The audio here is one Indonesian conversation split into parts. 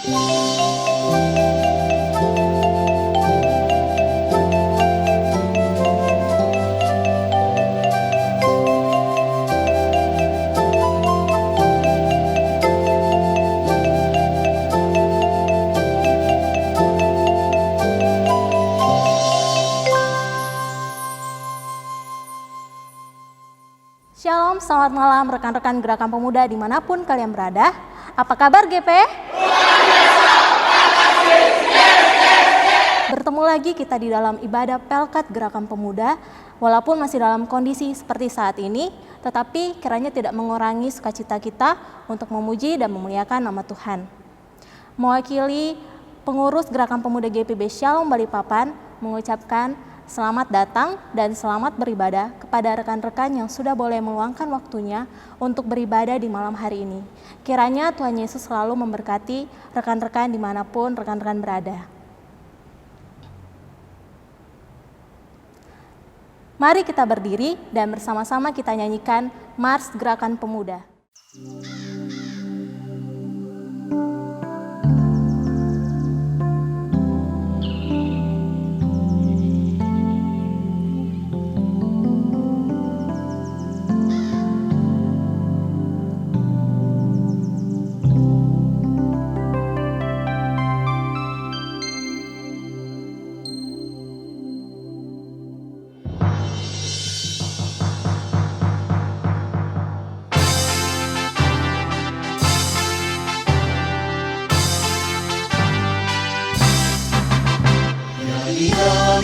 Shalom, selamat malam rekan-rekan Gerakan Pemuda dimanapun kalian berada. Apa kabar GP? Bertemu lagi kita di dalam ibadah Pelkat Gerakan Pemuda. Walaupun masih dalam kondisi seperti saat ini, tetapi kiranya tidak mengurangi sukacita kita untuk memuji dan memuliakan nama Tuhan. Mewakili pengurus Gerakan Pemuda GPB Shalom Balikpapan mengucapkan selamat datang dan selamat beribadah kepada rekan-rekan yang sudah boleh meluangkan waktunya untuk beribadah di malam hari ini. Kiranya Tuhan Yesus selalu memberkati rekan-rekan dimanapun rekan-rekan berada. Mari kita berdiri dan bersama-sama kita nyanyikan Mars Gerakan Pemuda.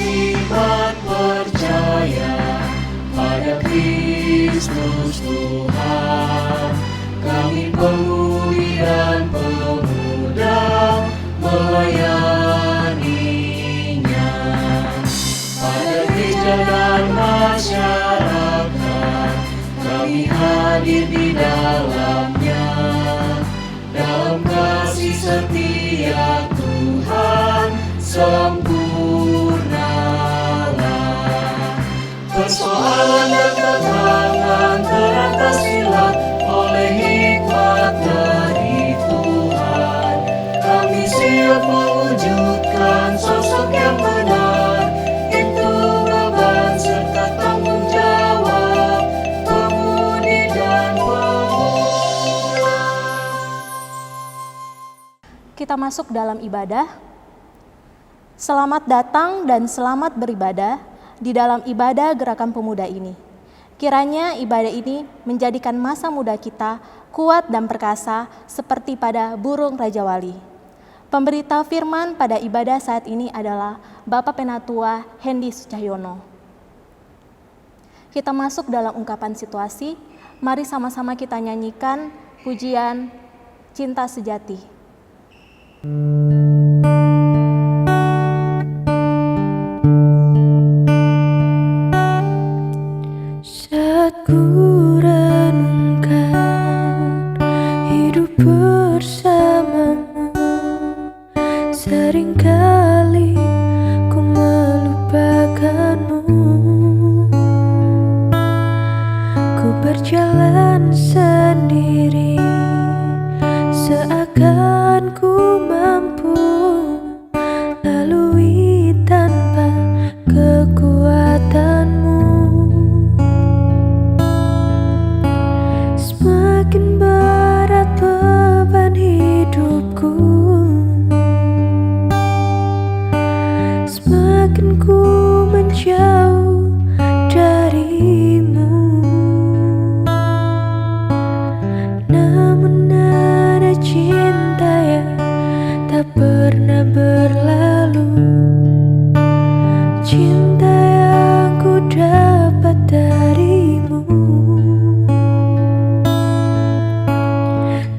Iman percaya pada Kristus Tuhan, kami pemudi dan pemuda melayaninya. Pada gereja dan masyarakat, kami hadir di dalamnya. Dalam kasih setia Tuhan sempurnalah. Persoalan dan tantangan teratasilah oleh hikmat dari Tuhan. Kami siap mewujudkan sosok yang benar. Itu beban serta tanggung jawab pemudi dan pemuda. Kita masuk dalam ibadah. Selamat datang dan selamat beribadah di dalam ibadah Gerakan Pemuda ini. Kiranya ibadah ini menjadikan masa muda kita kuat dan perkasa seperti pada burung Raja Wali. Pemberita firman pada ibadah saat ini adalah Bapak Penatua Hendy Sucahyono. Kita masuk dalam ungkapan situasi. Mari sama-sama kita nyanyikan pujian Cinta Sejati. Saat ku renungkan hidup bersamamu, seringkali ku melupakanmu. Ku berjalan sendiri, seakan ku mampu lalui tanpa kekuatanmu. Semakin berat beban hidupku, semakin ku menjauh darimu. Namun ada cinta yang tak pernah berlalu, cinta yang ku dapat darimu.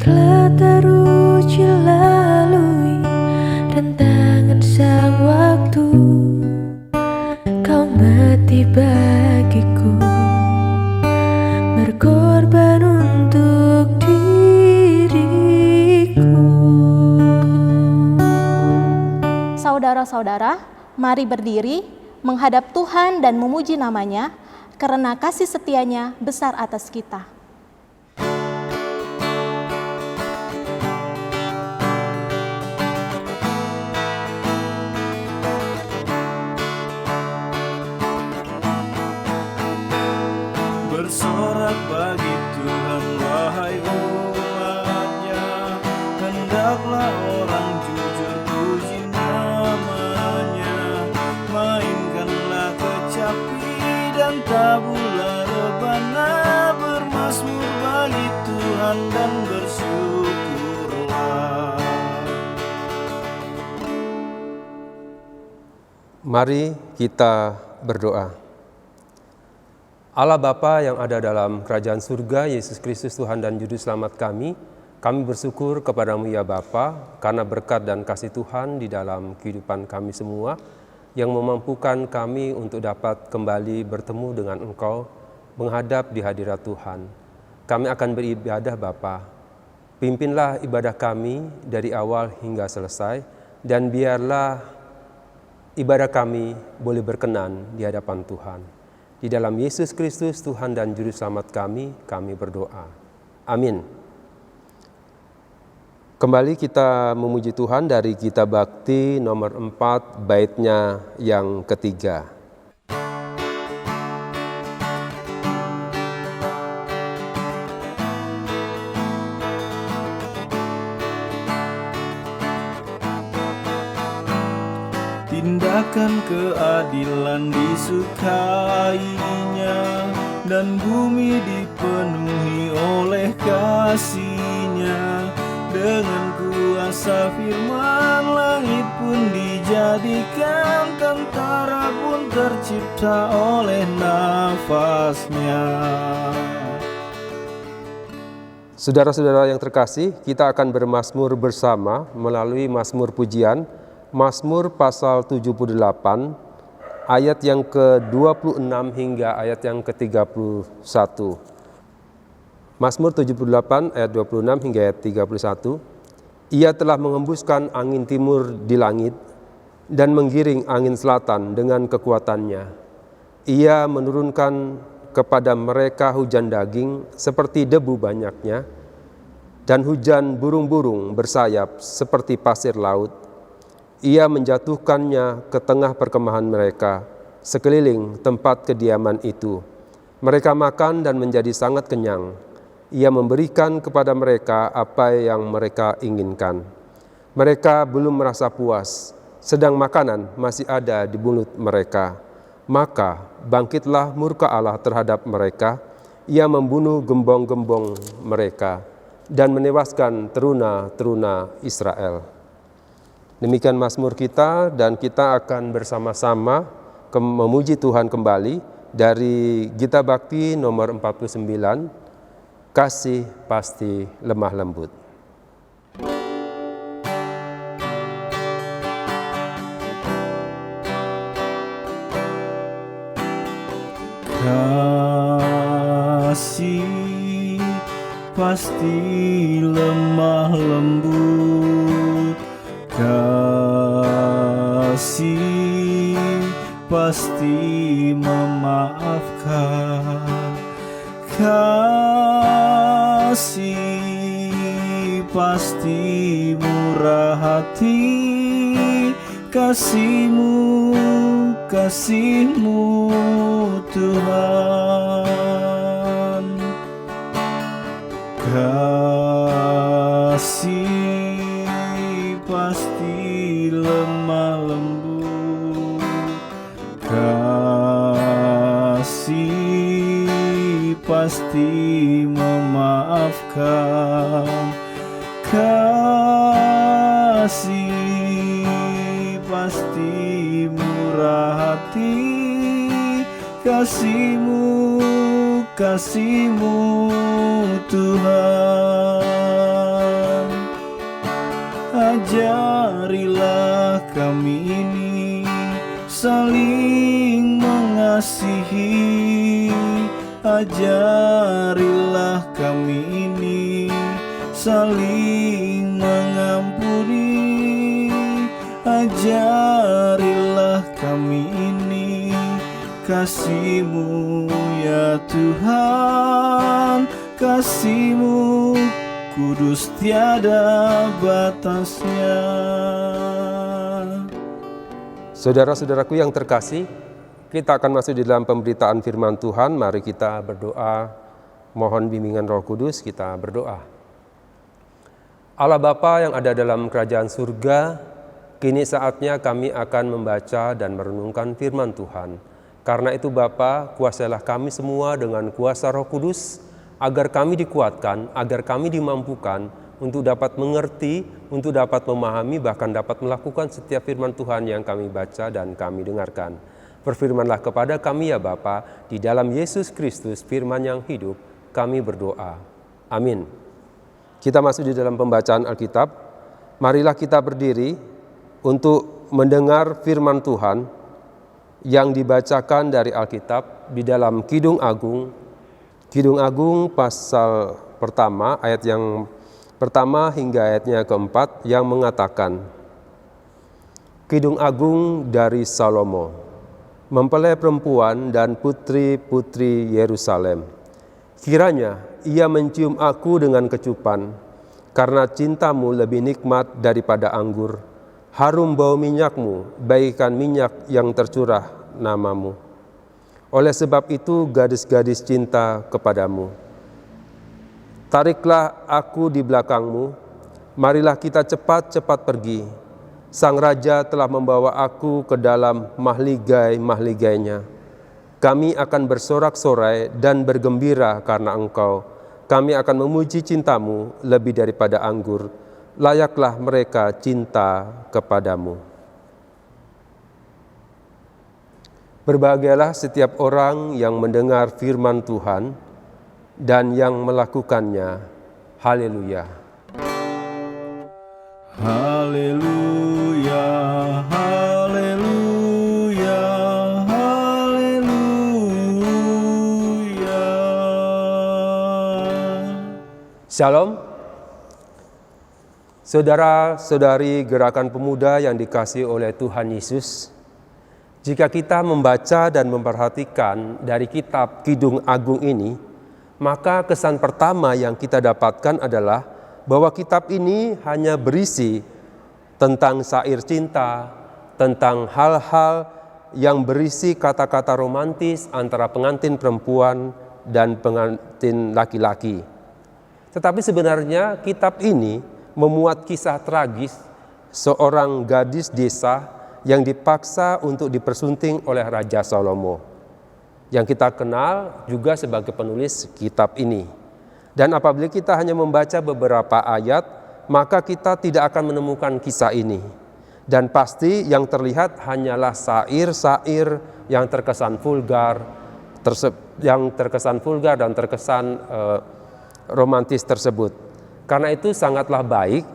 Telah teruji lalui rentangan sang waktu, kau mati bagiku, berkorban untuk diriku. Saudara-saudara, mari berdiri menghadap Tuhan dan memuji namanya karena kasih setianya besar atas kita. hendaklah orang jujur puji namanya. Mainkanlah kecapi dan tabula rebana, bermazmur bagi Tuhan dan bersyukurlah. Mari kita berdoa. Allah Bapa yang ada dalam kerajaan surga, Yesus Kristus Tuhan dan Juru Selamat kami bersyukur kepadamu ya Bapa, karena berkat dan kasih Tuhan di dalam kehidupan kami semua, yang memampukan kami untuk dapat kembali bertemu dengan Engkau, menghadap di hadirat Tuhan. Kami akan beribadah Bapa. Pimpinlah ibadah kami dari awal hingga selesai, dan biarlah ibadah kami boleh berkenan di hadapan Tuhan. Di dalam Yesus Kristus Tuhan dan Juru Selamat kami berdoa. Amin. Kembali kita memuji Tuhan dari Gita Bakti nomor 4, baitnya yang ketiga. Tindakan keadilan disukainya, dan bumi dipenuhi oleh kasih-Nya. Dengan kuasa firman langit pun dijadikan, tentara pun tercipta oleh nafas-Nya. Saudara-saudara yang terkasih, kita akan bermazmur bersama melalui mazmur pujian, Mazmur pasal 78, ayat yang ke-26 hingga ayat yang ke-31. Mazmur 78 ayat 26 hingga ayat 31. Ia telah mengembuskan angin timur di langit dan menggiring angin selatan dengan kekuatannya. Ia menurunkan kepada mereka hujan daging seperti debu banyaknya, dan hujan burung-burung bersayap seperti pasir laut. Ia menjatuhkannya ke tengah perkemahan mereka, sekeliling tempat kediaman itu. Mereka makan dan menjadi sangat kenyang. Ia memberikan kepada mereka apa yang mereka inginkan. Mereka belum merasa puas, sedang makanan masih ada di mulut mereka. Maka bangkitlah murka Allah terhadap mereka. Ia membunuh gembong-gembong mereka dan menewaskan teruna-teruna Israel. Demikian mazmur kita, dan kita akan bersama-sama memuji Tuhan kembali dari Gita Bakti nomor 49, Kasih Pasti Lemah Lembut. Kasih pasti lemah lembut, kasih pasti memaafkan, kasih pasti murah hati, kasih-Mu Tuhan. Kasih pasti lemah lembut, kasih pasti memaafkan, kasih pasti murah hati, kasih-Mu Tuhan. Ajarilah kami ini saling mengasihi, ajarilah kami ini saling mengampuni, ajarilah kami ini kasih-Mu ya Tuhan, kasih-Mu kudus tiada batasnya. Saudara-saudaraku yang terkasih, kita akan masuk di dalam pemberitaan firman Tuhan. Mari kita berdoa, mohon bimbingan Roh Kudus, kita berdoa. Allah Bapa yang ada dalam kerajaan surga, kini saatnya kami akan membaca dan merenungkan firman Tuhan. Karena itu Bapa, kuasailah kami semua dengan kuasa Roh Kudus, agar kami dikuatkan, agar kami dimampukan untuk dapat mengerti, untuk dapat memahami, bahkan dapat melakukan setiap firman Tuhan yang kami baca dan kami dengarkan. Berfirmanlah kepada kami ya Bapa, di dalam Yesus Kristus firman yang hidup, kami berdoa. Amin. Kita masuk di dalam pembacaan Alkitab. Marilah kita berdiri untuk mendengar firman Tuhan yang dibacakan dari Alkitab di dalam Kidung Agung. Kidung Agung pasal pertama, ayat yang pertama hingga ayatnya keempat yang mengatakan, Kidung Agung dari Salomo, mempelai perempuan dan putri-putri Yerusalem. Kiranya ia mencium aku dengan kecupan, karena cintamu lebih nikmat daripada anggur. Harum bau minyakmu, bagaikan minyak yang tercurah namamu. Oleh sebab itu gadis-gadis cinta kepadamu. Tariklah aku di belakangmu, marilah kita cepat-cepat pergi. Sang Raja telah membawa aku ke dalam mahligai-mahligainya. Kami akan bersorak-sorai dan bergembira karena Engkau. Kami akan memuji cintamu lebih daripada anggur. Layaklah mereka cinta kepadamu. Berbahagialah setiap orang yang mendengar firman Tuhan dan yang melakukannya. Haleluya. Haleluya, haleluya, haleluya. Shalom. Saudara-saudari Gerakan Pemuda yang dikasihi oleh Tuhan Yesus. Jika kita membaca dan memperhatikan dari kitab Kidung Agung ini, maka kesan pertama yang kita dapatkan adalah bahwa kitab ini hanya berisi tentang syair cinta, tentang hal-hal yang berisi kata-kata romantis antara pengantin perempuan dan pengantin laki-laki. Tetapi sebenarnya kitab ini memuat kisah tragis seorang gadis desa yang dipaksa untuk dipersunting oleh Raja Salomo, yang kita kenal juga sebagai penulis kitab ini. Dan apabila kita hanya membaca beberapa ayat, maka kita tidak akan menemukan kisah ini. Dan pasti yang terlihat hanyalah syair-syair yang terkesan vulgar, dan terkesan romantis tersebut. Karena itu sangatlah baik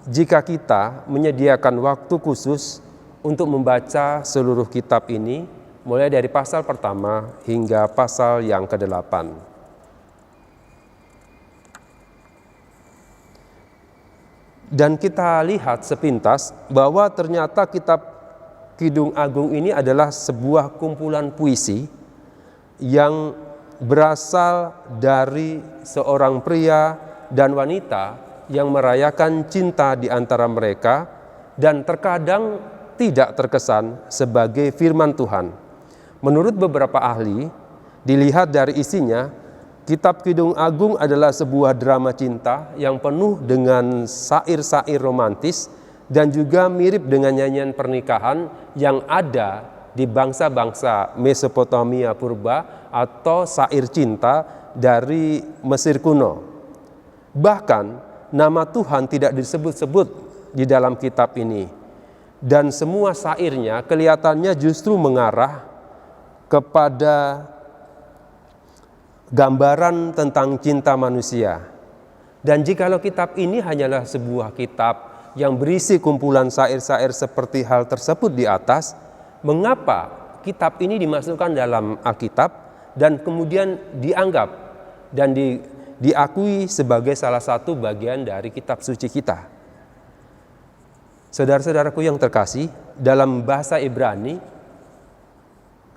jika kita menyediakan waktu khusus untuk membaca seluruh kitab ini, mulai dari pasal pertama hingga pasal yang ke-8. Dan kita lihat sepintas bahwa ternyata kitab Kidung Agung ini adalah sebuah kumpulan puisi yang berasal dari seorang pria dan wanita yang merayakan cinta di antara mereka dan terkadang tidak terkesan sebagai firman Tuhan. Menurut beberapa ahli, dilihat dari isinya, kitab Kidung Agung adalah sebuah drama cinta yang penuh dengan syair-syair romantis dan juga mirip dengan nyanyian pernikahan yang ada di bangsa-bangsa Mesopotamia purba atau syair cinta dari Mesir kuno. Bahkan nama Tuhan tidak disebut-sebut di dalam kitab ini. Dan semua syairnya kelihatannya justru mengarah kepada gambaran tentang cinta manusia. Dan jikalau kitab ini hanyalah sebuah kitab yang berisi kumpulan syair-syair seperti hal tersebut di atas, mengapa kitab ini dimasukkan dalam Alkitab dan kemudian dianggap dan diakui sebagai salah satu bagian dari kitab suci kita? Saudara-saudaraku yang terkasih, dalam bahasa Ibrani,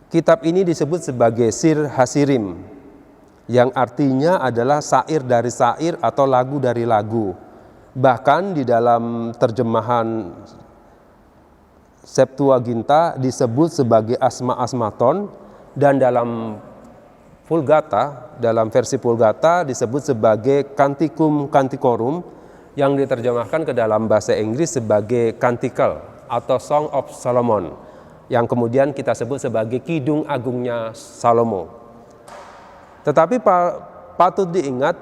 kitab ini disebut sebagai Sir Hasirim, yang artinya adalah syair dari syair atau lagu dari lagu. Bahkan di dalam terjemahan Septuaginta disebut sebagai Asma-Asmaton, dan dalam Vulgata, dalam versi Vulgata disebut sebagai Canticum Canticorum, yang diterjemahkan ke dalam bahasa Inggris sebagai Canticle atau Song of Solomon, yang kemudian kita sebut sebagai Kidung Agungnya Salomo. Tetapi patut diingat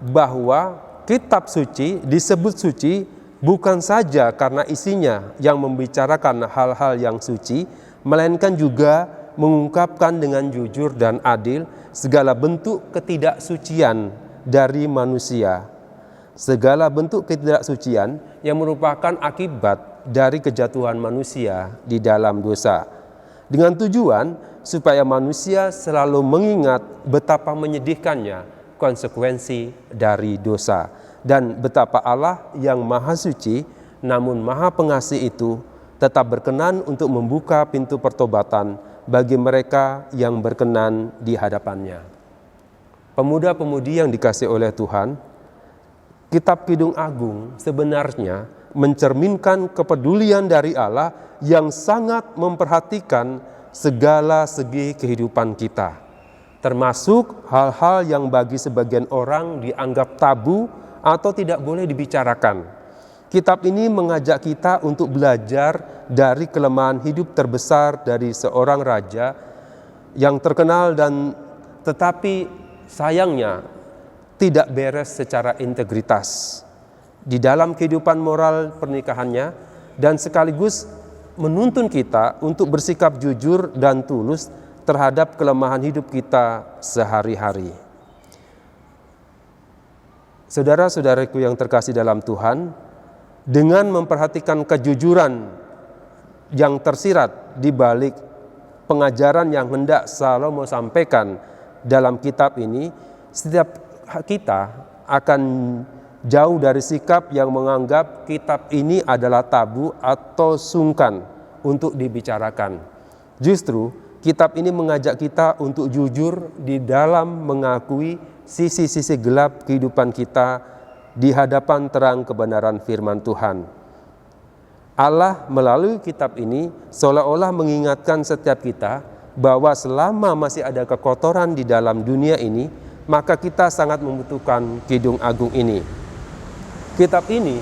bahwa kitab suci disebut suci bukan saja karena isinya yang membicarakan hal-hal yang suci, melainkan juga mengungkapkan dengan jujur dan adil segala bentuk ketidaksucian dari manusia. Segala bentuk ketidaksucian yang merupakan akibat dari kejatuhan manusia di dalam dosa. Dengan tujuan supaya manusia selalu mengingat betapa menyedihkannya konsekuensi dari dosa. Dan betapa Allah yang maha suci namun maha pengasih itu tetap berkenan untuk membuka pintu pertobatan bagi mereka yang berkenan di hadapannya. Pemuda-pemudi yang dikasihi oleh Tuhan, Kitab Kidung Agung sebenarnya mencerminkan kepedulian dari Allah yang sangat memperhatikan segala segi kehidupan kita, termasuk hal-hal yang bagi sebagian orang dianggap tabu atau tidak boleh dibicarakan. Kitab ini mengajak kita untuk belajar dari kelemahan hidup terbesar dari seorang raja yang terkenal dan tetapi sayangnya tidak beres secara integritas di dalam kehidupan moral pernikahannya, dan sekaligus menuntun kita untuk bersikap jujur dan tulus terhadap kelemahan hidup kita sehari-hari. Saudara-saudaraku yang terkasih dalam Tuhan, dengan memperhatikan kejujuran yang tersirat di balik pengajaran yang hendak Salomo sampaikan dalam kitab ini, setiap kita akan jauh dari sikap yang menganggap kitab ini adalah tabu atau sungkan untuk dibicarakan. Justru kitab ini mengajak kita untuk jujur di dalam mengakui sisi-sisi gelap kehidupan kita di hadapan terang kebenaran firman Tuhan. Allah melalui kitab ini seolah-olah mengingatkan setiap kita bahwa selama masih ada kekotoran di dalam dunia ini, maka kita sangat membutuhkan Kidung Agung ini. Kitab ini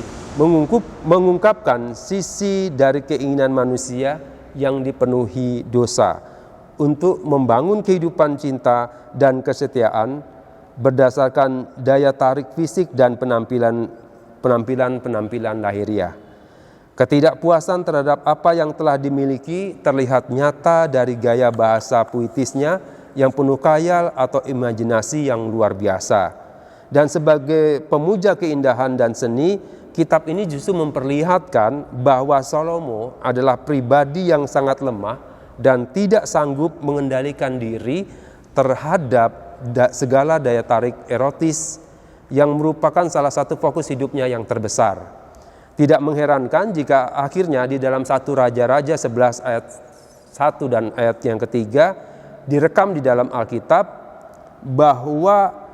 mengungkapkan sisi dari keinginan manusia yang dipenuhi dosa untuk membangun kehidupan cinta dan kesetiaan berdasarkan daya tarik fisik dan penampilan lahiriah. Ketidakpuasan terhadap apa yang telah dimiliki terlihat nyata dari gaya bahasa puitisnya yang penuh khayal atau imajinasi yang luar biasa. Dan sebagai pemuja keindahan dan seni, kitab ini justru memperlihatkan bahwa Salomo adalah pribadi yang sangat lemah dan tidak sanggup mengendalikan diri terhadap segala daya tarik erotis yang merupakan salah satu fokus hidupnya yang terbesar. Tidak mengherankan jika akhirnya di dalam 1 Raja-Raja 11 ayat 1 dan ayat yang ketiga direkam di dalam Alkitab bahwa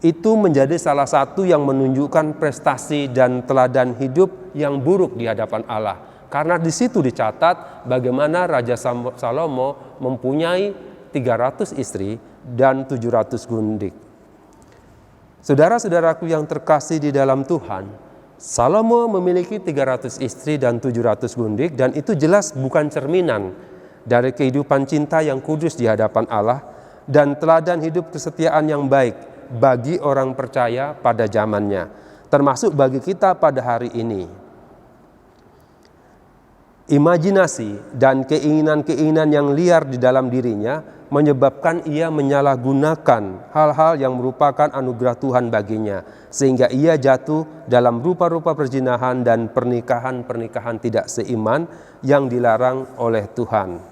itu menjadi salah satu yang menunjukkan prestasi dan teladan hidup yang buruk di hadapan Allah. Karena di situ dicatat bagaimana Raja Salomo mempunyai 300 istri dan 700 gundik. Saudara-saudaraku yang terkasih di dalam Tuhan, Salomo memiliki 300 istri dan 700 gundik, dan itu jelas bukan cerminan dari kehidupan cinta yang kudus di hadapan Allah dan teladan hidup kesetiaan yang baik bagi orang percaya pada zamannya, termasuk bagi kita pada hari ini. Imajinasi dan keinginan-keinginan yang liar di dalam dirinya menyebabkan ia menyalahgunakan hal-hal yang merupakan anugerah Tuhan baginya, sehingga ia jatuh dalam rupa-rupa perzinahan dan pernikahan-pernikahan tidak seiman yang dilarang oleh Tuhan.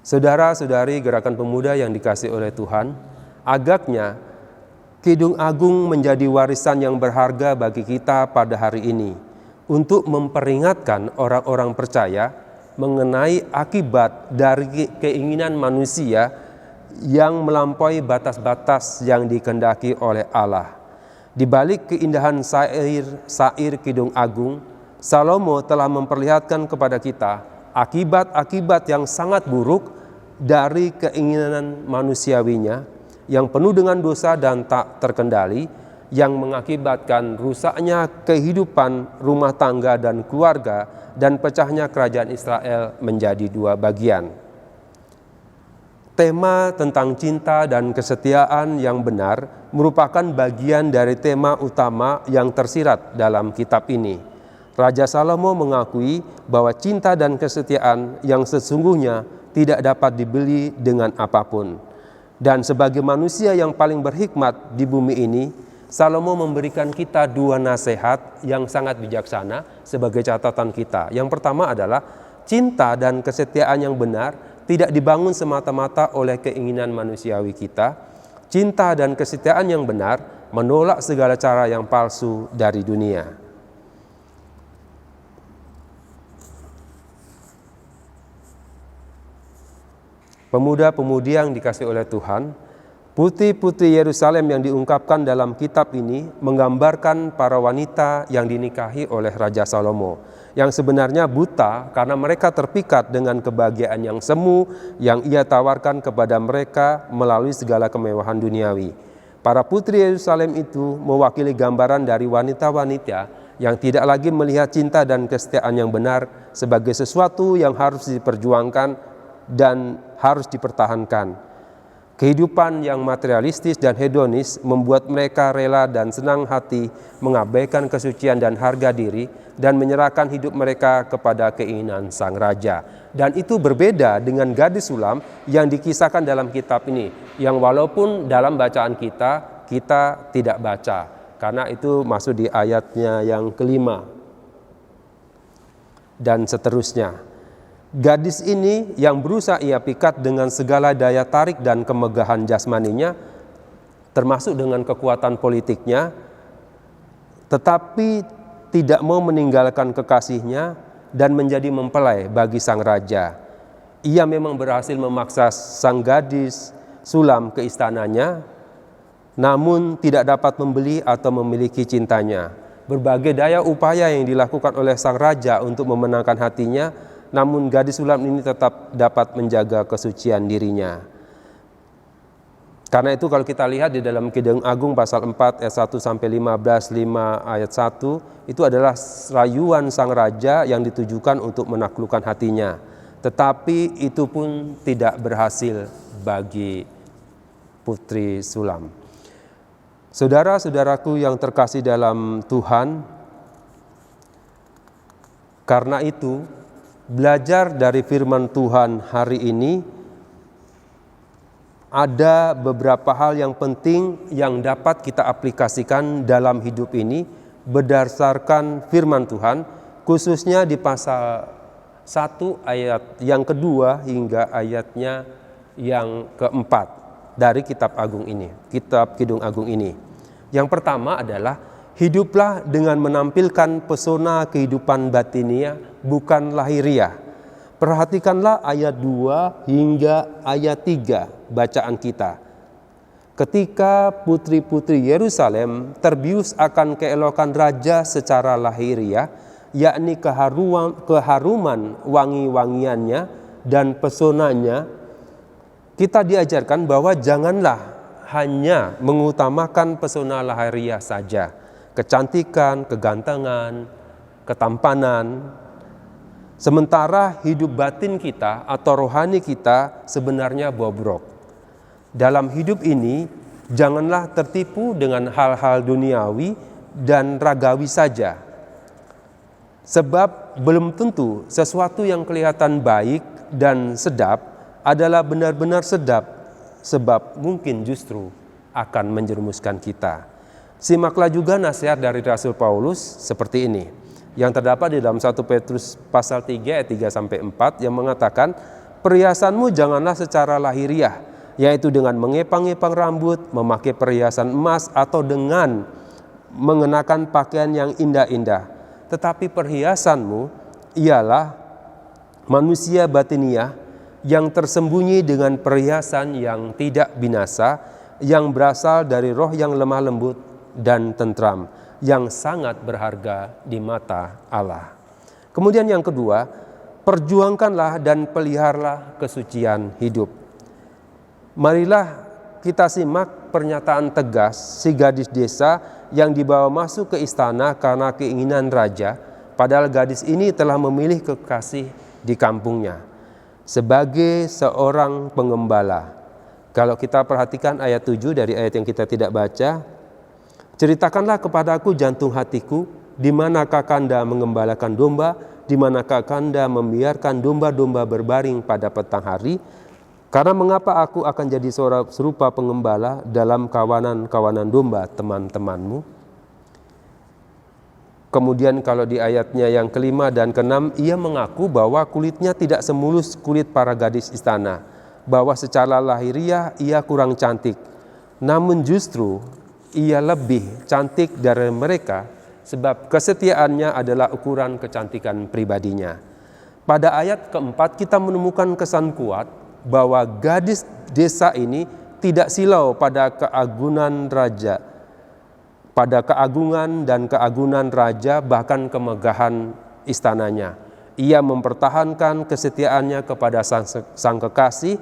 Saudara-saudari Gerakan Pemuda yang dikasihi oleh Tuhan, agaknya Kidung Agung menjadi warisan yang berharga bagi kita pada hari ini untuk memperingatkan orang-orang percaya mengenai akibat dari keinginan manusia yang melampaui batas-batas yang dikehendaki oleh Allah. Di balik keindahan syair Kidung Agung, Salomo telah memperlihatkan kepada kita akibat-akibat yang sangat buruk dari keinginan manusiawinya yang penuh dengan dosa dan tak terkendali, yang mengakibatkan rusaknya kehidupan rumah tangga dan keluarga dan pecahnya kerajaan Israel menjadi dua bagian. Tema tentang cinta dan kesetiaan yang benar merupakan bagian dari tema utama yang tersirat dalam kitab ini. Raja Salomo mengakui bahwa cinta dan kesetiaan yang sesungguhnya tidak dapat dibeli dengan apapun. Dan sebagai manusia yang paling berhikmat di bumi ini, Salomo memberikan kita dua nasihat yang sangat bijaksana sebagai catatan kita. Yang pertama adalah cinta dan kesetiaan yang benar tidak dibangun semata-mata oleh keinginan manusiawi kita. Cinta dan kesetiaan yang benar menolak segala cara yang palsu dari dunia. Pemuda-pemudi yang dikasih oleh Tuhan, putri-putri Yerusalem yang diungkapkan dalam kitab ini menggambarkan para wanita yang dinikahi oleh Raja Salomo, yang sebenarnya buta karena mereka terpikat dengan kebahagiaan yang semu yang ia tawarkan kepada mereka melalui segala kemewahan duniawi. Para putri Yerusalem itu mewakili gambaran dari wanita-wanita yang tidak lagi melihat cinta dan kesetiaan yang benar sebagai sesuatu yang harus diperjuangkan dan harus dipertahankan. Kehidupan yang materialistis dan hedonis membuat mereka rela dan senang hati mengabaikan kesucian dan harga diri dan menyerahkan hidup mereka kepada keinginan sang raja. Dan itu berbeda dengan gadis sulam yang dikisahkan dalam kitab ini, yang walaupun dalam bacaan kita tidak baca, karena itu masuk di ayatnya yang kelima dan seterusnya. Gadis ini yang berusaha ia pikat dengan segala daya tarik dan kemegahan jasmaninya, termasuk dengan kekuatan politiknya, tetapi tidak mau meninggalkan kekasihnya dan menjadi mempelai bagi sang raja. Ia memang berhasil memaksa sang gadis sulam ke istananya, namun tidak dapat membeli atau memiliki cintanya. Berbagai daya upaya yang dilakukan oleh sang raja untuk memenangkan hatinya, namun gadis sulam ini tetap dapat menjaga kesucian dirinya. Karena itu kalau kita lihat di dalam Kidung Agung pasal 4 ayat 1 sampai 15, 5 ayat 1, itu adalah rayuan sang raja yang ditujukan untuk menaklukkan hatinya. Tetapi itu pun tidak berhasil bagi putri sulam. Saudara-saudaraku yang terkasih dalam Tuhan, karena itu belajar dari firman Tuhan hari ini, ada beberapa hal yang penting yang dapat kita aplikasikan dalam hidup ini berdasarkan firman Tuhan, khususnya di pasal 1 ayat yang kedua hingga ayatnya yang keempat dari kitab Agung ini, kitab Kidung Agung ini. Yang pertama adalah hiduplah dengan menampilkan pesona kehidupan batiniah, bukan lahiriah. Perhatikanlah ayat 2 hingga ayat 3 bacaan kita. Ketika putri-putri Yerusalem terbius akan keelokan raja secara lahiriah, yakni keharuman wangi-wangiannya dan pesonanya, kita diajarkan bahwa janganlah hanya mengutamakan pesona lahiriah saja, kecantikan, kegantengan, ketampanan, sementara hidup batin kita atau rohani kita sebenarnya bobrok. Dalam hidup ini, janganlah tertipu dengan hal-hal duniawi dan ragawi saja. Sebab belum tentu sesuatu yang kelihatan baik dan sedap adalah benar-benar sedap, sebab mungkin justru akan menjerumuskan kita. Simaklah juga nasihat dari Rasul Paulus seperti ini, yang terdapat di dalam 1 Petrus pasal 3 ayat 3 sampai 4 yang mengatakan, perhiasanmu janganlah secara lahiriah, yaitu dengan mengepang-epang rambut, memakai perhiasan emas atau dengan mengenakan pakaian yang indah-indah. Tetapi perhiasanmu ialah manusia batiniah yang tersembunyi dengan perhiasan yang tidak binasa, yang berasal dari roh yang lemah lembut dan tentram, yang sangat berharga di mata Allah. Kemudian yang kedua, perjuangkanlah dan peliharalah kesucian hidup. Marilah kita simak pernyataan tegas si gadis desa yang dibawa masuk ke istana karena keinginan raja, padahal gadis ini telah memilih kekasih di kampungnya sebagai seorang pengembala. Kalau kita perhatikan ayat 7 dari ayat yang kita tidak baca, ceritakanlah kepadaku jantung hatiku, di mana Kakanda mengembalakan domba, di mana Kakanda membiarkan domba-domba berbaring pada petang hari. Karena mengapa aku akan jadi serupa pengembala dalam kawanan-kawanan domba teman-temanmu. Kemudian kalau di ayatnya yang kelima dan keenam, ia mengaku bahwa kulitnya tidak semulus kulit para gadis istana, bahwa secara lahiriah ia kurang cantik, namun justru ia lebih cantik dari mereka, sebab kesetiaannya adalah ukuran kecantikan pribadinya. Pada ayat keempat kita menemukan kesan kuat bahwa gadis desa ini tidak silau pada keagungan dan keagungan raja, bahkan kemegahan istananya. Ia mempertahankan kesetiaannya kepada sang kekasih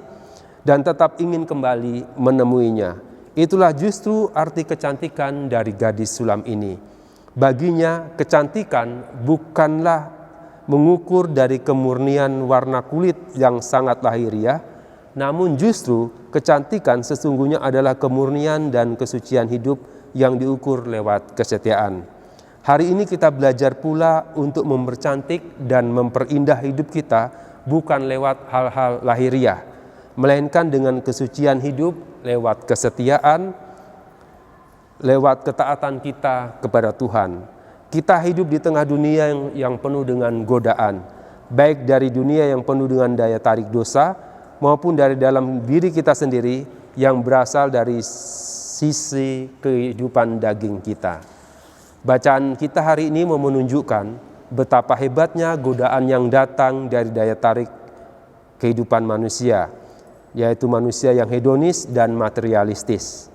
dan tetap ingin kembali menemuinya. Itulah justru arti kecantikan dari gadis sulam ini. Baginya kecantikan bukanlah mengukur dari kemurnian warna kulit yang sangat lahiriah, namun justru kecantikan sesungguhnya adalah kemurnian dan kesucian hidup yang diukur lewat kesetiaan. Hari ini kita belajar pula untuk mempercantik dan memperindah hidup kita bukan lewat hal-hal lahiriah, melainkan dengan kesucian hidup lewat kesetiaan, lewat ketaatan kita kepada Tuhan. Kita hidup di tengah dunia yang penuh dengan godaan, baik dari dunia yang penuh dengan daya tarik dosa, maupun dari dalam diri kita sendiri yang berasal dari sisi kehidupan daging kita. Bacaan kita hari ini mau menunjukkan betapa hebatnya godaan yang datang dari daya tarik kehidupan manusia, yaitu manusia yang hedonis dan materialistis,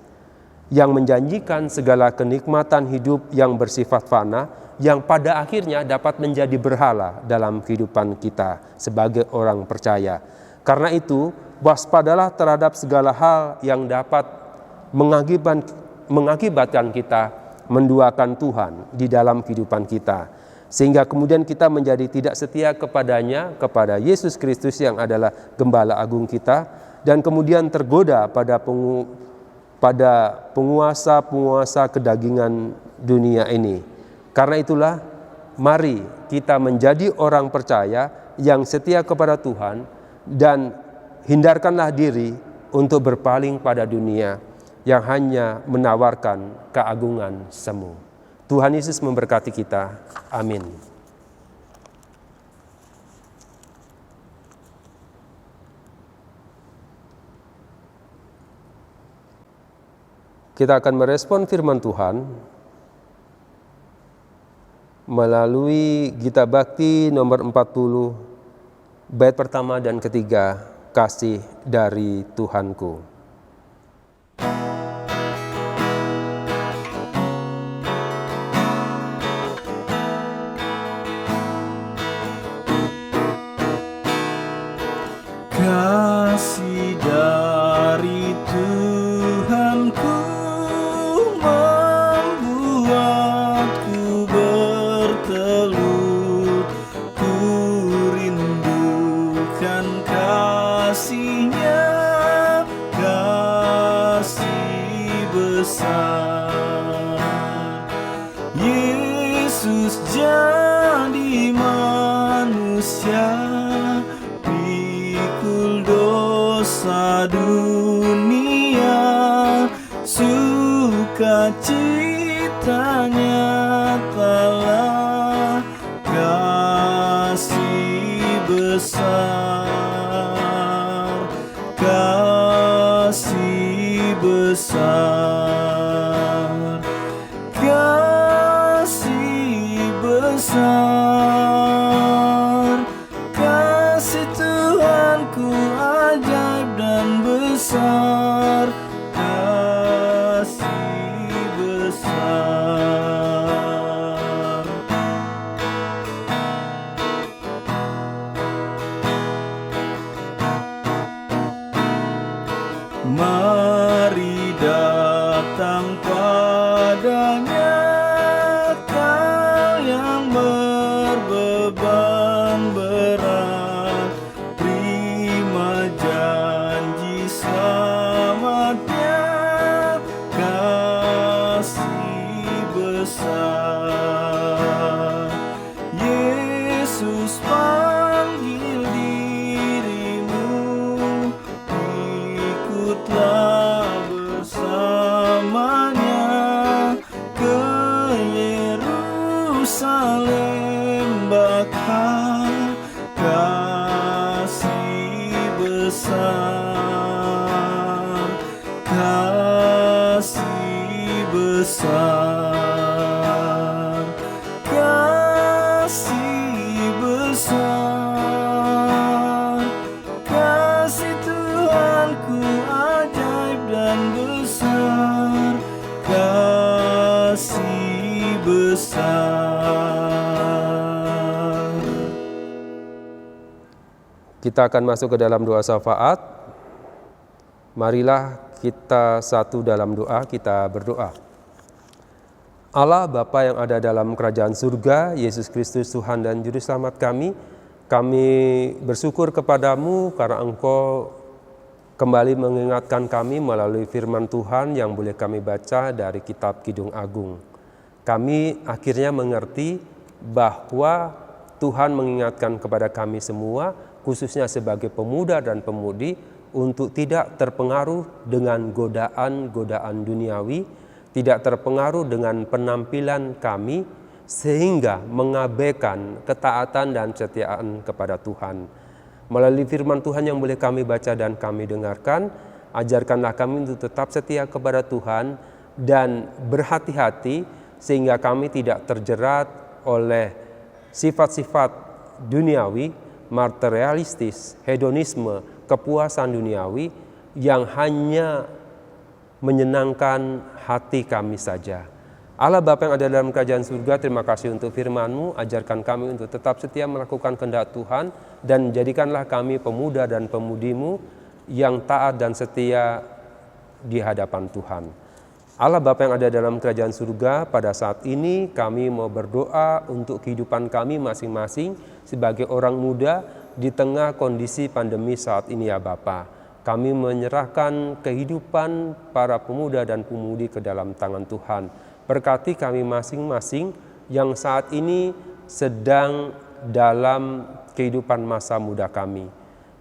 yang menjanjikan segala kenikmatan hidup yang bersifat fana, yang pada akhirnya dapat menjadi berhala dalam kehidupan kita sebagai orang percaya. Karena itu, waspadalah terhadap segala hal yang dapat mengakibatkan kita menduakan Tuhan di dalam kehidupan kita, sehingga kemudian kita menjadi tidak setia kepadanya, kepada Yesus Kristus yang adalah Gembala Agung kita, dan kemudian tergoda pada penguasa-penguasa kedagingan dunia ini. Karena itulah, mari kita menjadi orang percaya yang setia kepada Tuhan dan hindarkanlah diri untuk berpaling pada dunia yang hanya menawarkan keagungan semu. Tuhan Yesus memberkati kita. Amin. Kita akan merespon firman Tuhan melalui Gita Bakti nomor 40, bait pertama dan ketiga, Kasih dari Tuhanku. Kasih dari Tuhanku membuatku bertelut, ku rindukan kasih-Nya, kasih besar. Yesus jadi manusia, dosa dunia, sukacitanya telah kasih besar, kasih besar, kasih besar, kasih Tuhanku ajaib dan besar, kasih besar. Yerusalem bakal kasih besar, kasih besar, kasih besar, kasih Tuhanku ajaib dan besar, kasih besar. Kita akan masuk ke dalam doa syafaat. Marilah kita satu dalam doa, kita berdoa. Allah Bapa yang ada dalam kerajaan surga, Yesus Kristus Tuhan dan Juru Selamat kami bersyukur kepadamu karena Engkau kembali mengingatkan kami melalui firman Tuhan yang boleh kami baca dari kitab Kidung Agung. Kami akhirnya mengerti bahwa Tuhan mengingatkan kepada kami semua, khususnya sebagai pemuda dan pemudi, untuk tidak terpengaruh dengan godaan-godaan duniawi, tidak terpengaruh dengan penampilan kami, sehingga mengabaikan ketaatan dan kesetiaan kepada Tuhan. Melalui firman Tuhan yang boleh kami baca dan kami dengarkan, ajarkanlah kami untuk tetap setia kepada Tuhan dan berhati-hati sehingga kami tidak terjerat oleh sifat-sifat duniawi, materialistis, hedonisme, kepuasan duniawi yang hanya menyenangkan hati kami saja. Allah Bapa yang ada dalam kerajaan surga, terima kasih untuk firman-Mu, ajarkan kami untuk tetap setia melakukan kehendak Tuhan dan jadikanlah kami pemuda dan pemudi-Mu yang taat dan setia di hadapan Tuhan. Allah Bapa yang ada dalam kerajaan surga, pada saat ini kami mau berdoa untuk kehidupan kami masing-masing sebagai orang muda di tengah kondisi pandemi saat ini ya Bapa. Kami menyerahkan kehidupan para pemuda dan pemudi ke dalam tangan Tuhan. Berkati kami masing-masing yang saat ini sedang dalam kehidupan masa muda kami.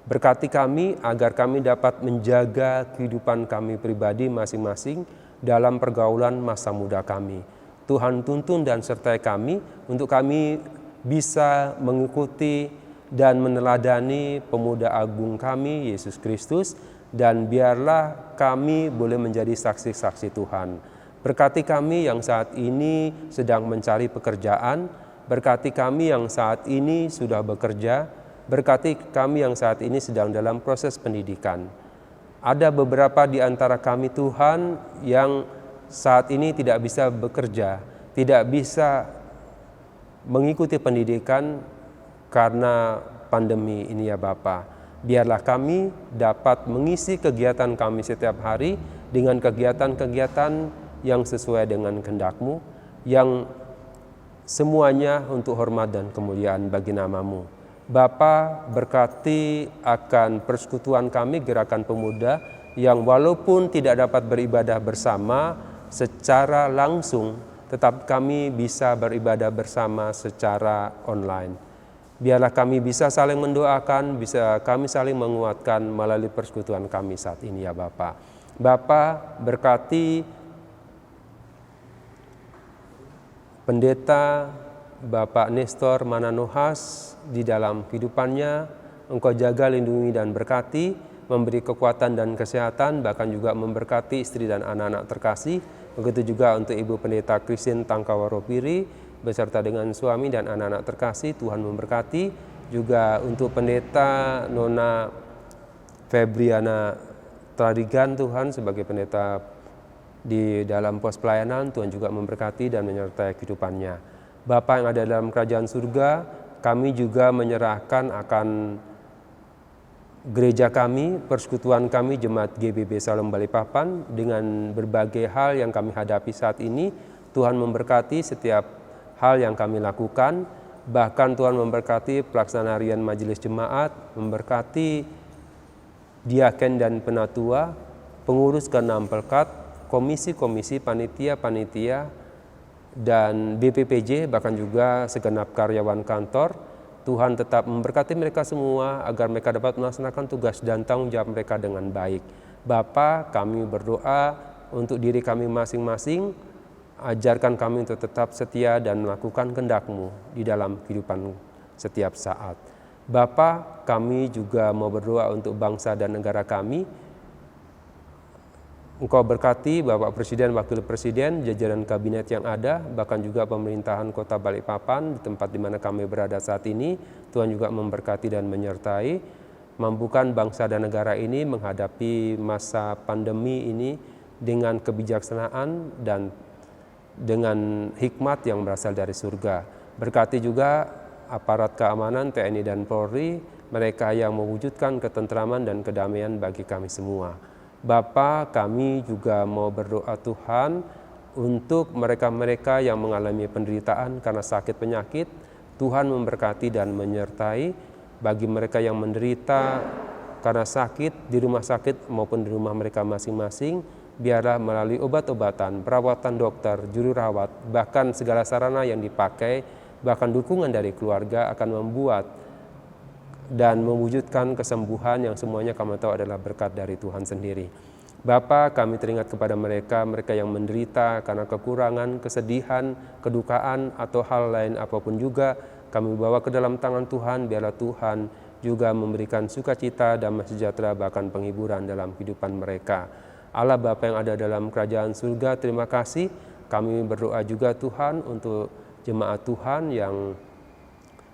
Berkati kami agar kami dapat menjaga kehidupan kami pribadi masing-masing dalam pergaulan masa muda kami. Tuhan tuntun dan sertai kami untuk kami bisa mengikuti dan meneladani pemuda agung kami, Yesus Kristus, dan biarlah kami boleh menjadi saksi-saksi Tuhan. Berkati kami yang saat ini sedang mencari pekerjaan, berkati kami yang saat ini sudah bekerja, berkati kami yang saat ini sedang dalam proses pendidikan. Ada beberapa di antara kami Tuhan yang saat ini tidak bisa bekerja, tidak bisa mengikuti pendidikan karena pandemi ini ya Bapa. Biarlah kami dapat mengisi kegiatan kami setiap hari dengan kegiatan-kegiatan yang sesuai dengan kehendak-Mu, yang semuanya untuk hormat dan kemuliaan bagi nama-Mu. Bapa, berkati akan persekutuan kami Gerakan Pemuda yang walaupun tidak dapat beribadah bersama secara langsung, tetap kami bisa beribadah bersama secara online. Biarlah kami bisa saling mendoakan, bisa kami saling menguatkan melalui persekutuan kami saat ini ya Bapa. Bapa, berkati Pendeta Bapak Nestor Mananohas di dalam kehidupannya. Engkau jaga, lindungi dan berkati, memberi kekuatan dan kesehatan, bahkan juga memberkati istri dan anak-anak terkasih. Begitu juga untuk Ibu Pendeta Christine Tangkawaropiri beserta dengan suami dan anak-anak terkasih, Tuhan memberkati. Juga untuk Pendeta Nona Febriana Tradigan, Tuhan sebagai pendeta di dalam pos pelayanan, Tuhan juga memberkati dan menyertai kehidupannya. Bapa yang ada dalam kerajaan surga, kami juga menyerahkan akan gereja kami, persekutuan kami, Jemaat GBB Salem Balikpapan, dengan berbagai hal yang kami hadapi saat ini. Tuhan memberkati setiap hal yang kami lakukan, bahkan Tuhan memberkati pelaksanaan harian majelis jemaat, memberkati diaken dan penatua, pengurus ke-6 Pelkat, komisi-komisi, panitia-panitia, dan BPPJ, bahkan juga segenap karyawan kantor. Tuhan tetap memberkati mereka semua agar mereka dapat melaksanakan tugas dan tanggung jawab mereka dengan baik. Bapa, kami berdoa untuk diri kami masing-masing Ajarkan kami untuk tetap setia dan melakukan kehendak-Mu di dalam kehidupan setiap saat. Bapa, kami juga mau berdoa untuk bangsa dan negara kami. Engkau berkati Bapak Presiden, Wakil Presiden, jajaran kabinet yang ada, bahkan juga pemerintahan Kota Balikpapan, di tempat di mana kami berada saat ini. Tuhan juga memberkati dan menyertai, mampukan bangsa dan negara ini menghadapi masa pandemi ini dengan kebijaksanaan dan dengan hikmat yang berasal dari surga. Berkati juga aparat keamanan TNI dan Polri, mereka yang mewujudkan ketentraman dan kedamaian bagi kami semua. Bapa, kami juga mau berdoa Tuhan untuk mereka-mereka yang mengalami penderitaan karena sakit penyakit. Tuhan memberkati dan menyertai bagi mereka yang menderita karena sakit di rumah sakit maupun di rumah mereka masing-masing. Biarlah melalui obat-obatan, perawatan dokter, juru rawat, bahkan segala sarana yang dipakai, bahkan dukungan dari keluarga akan membuat dan mewujudkan kesembuhan yang semuanya kami tahu adalah berkat dari Tuhan sendiri. Bapa, kami teringat kepada mereka yang menderita karena kekurangan, kesedihan, kedukaan, atau hal lain apapun juga, kami bawa ke dalam tangan Tuhan. Biarlah Tuhan juga memberikan sukacita, damai sejahtera, bahkan penghiburan dalam kehidupan mereka. Allah Bapa yang ada dalam kerajaan surga, terima kasih. Kami berdoa juga Tuhan untuk jemaat Tuhan yang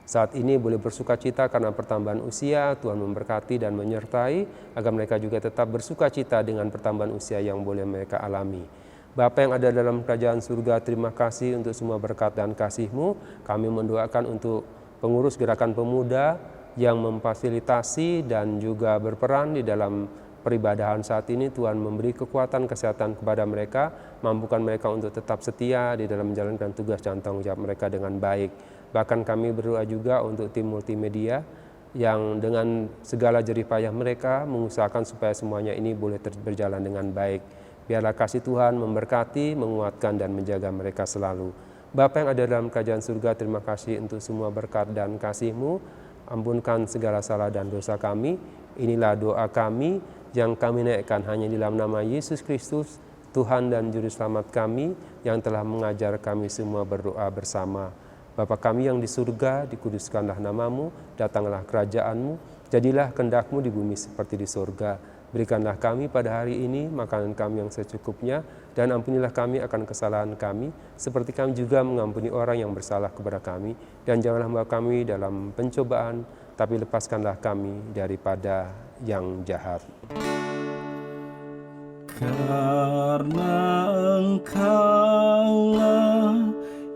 saat ini boleh bersukacita karena pertambahan usia. Tuhan memberkati dan menyertai agar mereka juga tetap bersukacita dengan pertambahan usia yang boleh mereka alami. Bapa yang ada dalam kerajaan surga, terima kasih untuk semua berkat dan kasih-Mu. Kami mendoakan untuk pengurus gerakan pemuda yang memfasilitasi dan juga berperan di dalam peribadahan saat ini. Tuhan memberi kekuatan kesehatan kepada mereka, mampukan mereka untuk tetap setia di dalam menjalankan tugas dan tanggung jawab mereka dengan baik. Bahkan kami berdoa juga untuk tim multimedia yang dengan segala jerih payah mereka mengusahakan supaya semuanya ini boleh berjalan dengan baik. Biarlah kasih Tuhan memberkati, menguatkan dan menjaga mereka selalu. Bapa yang ada dalam kerajaan surga, terima kasih untuk semua berkat dan kasih-Mu. Ampunkan segala salah dan dosa kami. Inilah doa kami yang kami naikkan hanya di dalam nama Yesus Kristus, Tuhan dan Juru Selamat kami, yang telah mengajar kami semua berdoa bersama. Bapa kami yang di surga, dikuduskanlah nama-Mu, datanglah kerajaan-Mu, jadilah kehendak-Mu di bumi seperti di surga. Berikanlah kami pada hari ini makanan kami yang secukupnya, dan ampunilah kami akan kesalahan kami, seperti kami juga mengampuni orang yang bersalah kepada kami. Dan janganlah membawa kami dalam pencobaan, tapi lepaskanlah kami daripada yang jahat. Karena Engkaulah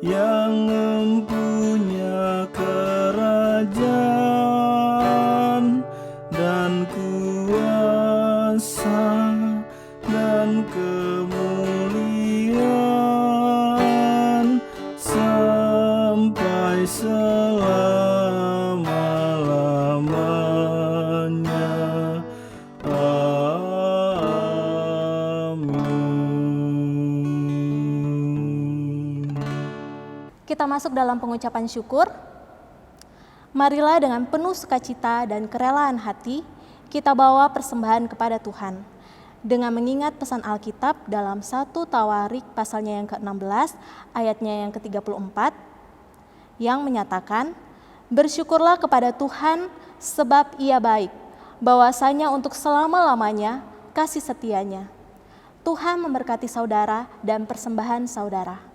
yang mempunyai kerajaan dan kuasa dan kemuliaan sampai selama-lamanya. Kita masuk dalam pengucapan syukur. Marilah dengan penuh sukacita dan kerelaan hati, kita bawa persembahan kepada Tuhan. Dengan mengingat pesan Alkitab dalam 1 Tawarik pasalnya yang ke-16, ayatnya yang ke-34, yang menyatakan, bersyukurlah kepada Tuhan sebab Ia baik, bahwasanya untuk selama-lamanya kasih setianya. Tuhan memberkati saudara dan persembahan saudara.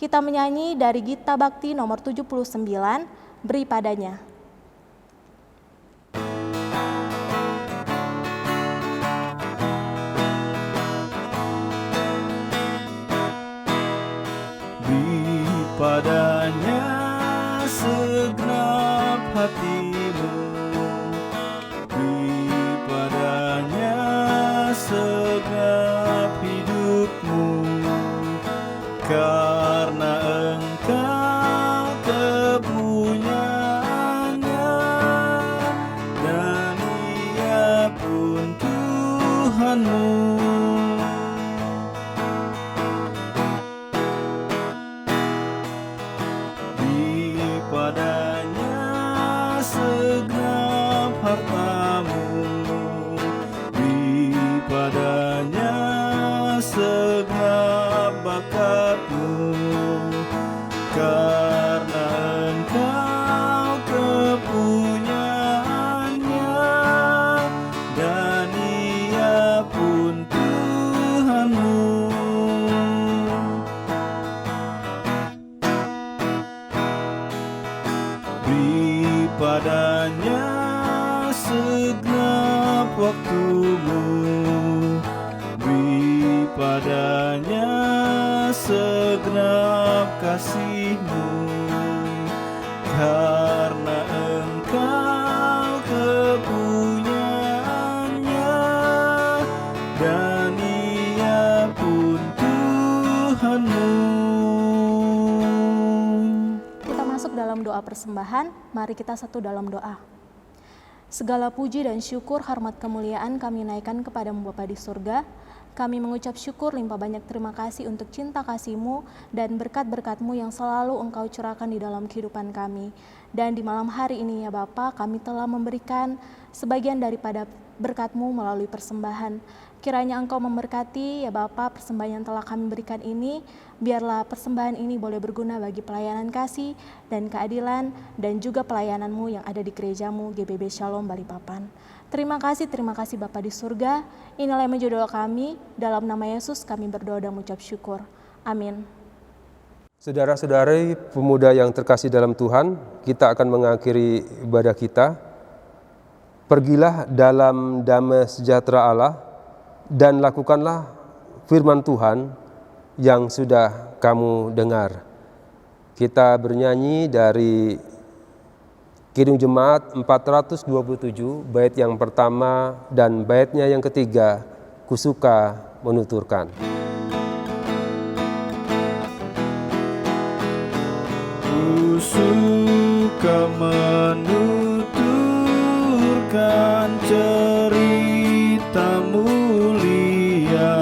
Kita menyanyi dari Gita Bakti nomor 79, Beri Padanya. Beri padanya segenap hatimu, beri padanya segenap hidupmu, karena Engkau kepunyanya dan Ia pun Tuhanmu. Beri padanya segenap hartamu, beri padanya segenap beri padanya segenap waktumu, beri padanya segenap kasihmu, karena engkau kepunyaannya, dan ia pun Tuhanmu. Kita masuk dalam doa persembahan, mari kita satu dalam doa. Segala puji dan syukur, hormat, kemuliaan kami naikkan kepadamu Bapa di surga. Kami mengucap syukur limpah banyak terima kasih untuk cinta kasih-Mu dan berkat-berkat-Mu yang selalu Engkau curahkan di dalam kehidupan kami. Dan di malam hari ini ya Bapa, kami telah memberikan sebagian daripada berkat-Mu melalui persembahan. Kiranya Engkau memberkati ya Bapa persembahan yang telah kami berikan ini, biarlah persembahan ini boleh berguna bagi pelayanan kasih dan keadilan dan juga pelayanan-Mu yang ada di gereja-Mu GBB Shalom Balikpapan. Terima kasih Bapa di surga. Inilah yang menjadi doa kami, dalam nama Yesus kami berdoa dan mengucap syukur. Amin. Saudara-saudari pemuda yang terkasih dalam Tuhan, kita akan mengakhiri ibadah kita. Pergilah dalam damai sejahtera Allah dan lakukanlah firman Tuhan yang sudah kamu dengar. Kita bernyanyi dari Kidung Jemaat 427, bait yang pertama dan baitnya yang ketiga, Kusuka Menuturkan. Kusuka menuturkan cerita mulia,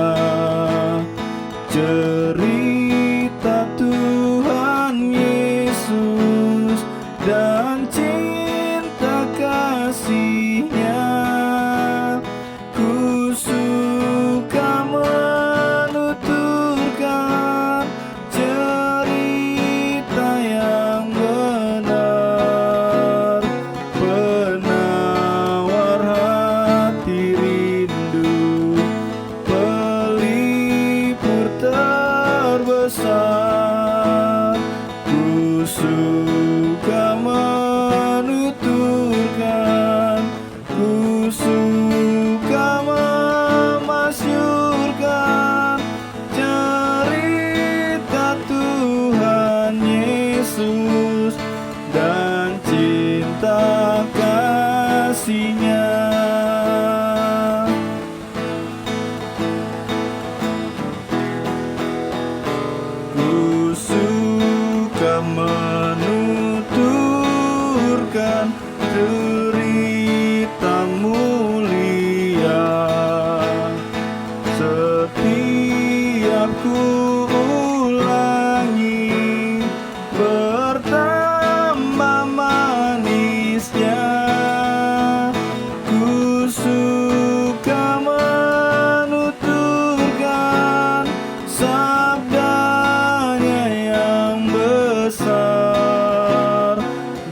cerita Tuhan Yesus dan cinta kasih-Nya. Kusuka menuturkan cerita yang benar, penawar hati rindu, pelipur terbesar. Kusuka menuturkan, kusuka memasyurkan cerita Tuhan Yesus dan cinta kasih-Nya. Kusuka menuturkan cerita mulia, setiap ku ulangi bertambah manisnya. Kusuka menuturkan sabdanya yang besar,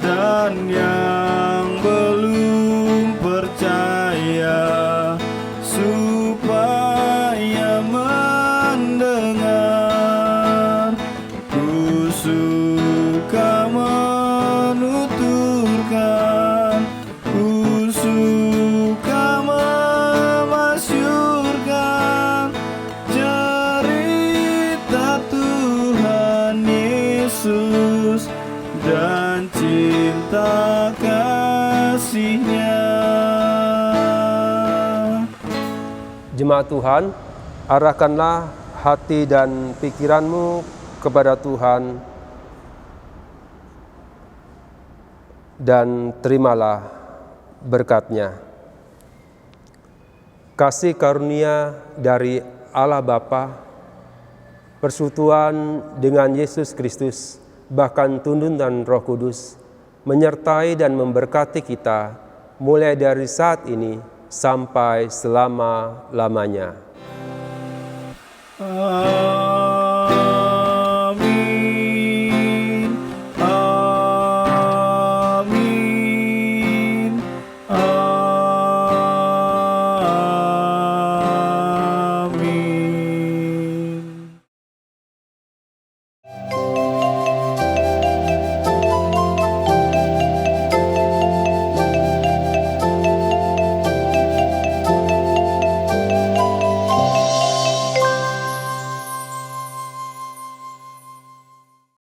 dan yang belum percaya supaya mendengar. Kusuka menuturkan, kusuka memasyurkan cerita Tuhan Yesus dan cinta kasih-Nya. Jemaat Tuhan, arahkanlah hati dan pikiranmu kepada Tuhan dan terimalah berkat-Nya. Kasih karunia dari Allah Bapa, persekutuan dengan Yesus Kristus, bahkan tuntunan Roh Kudus, menyertai dan memberkati kita mulai dari saat ini sampai selama-lamanya. Amin.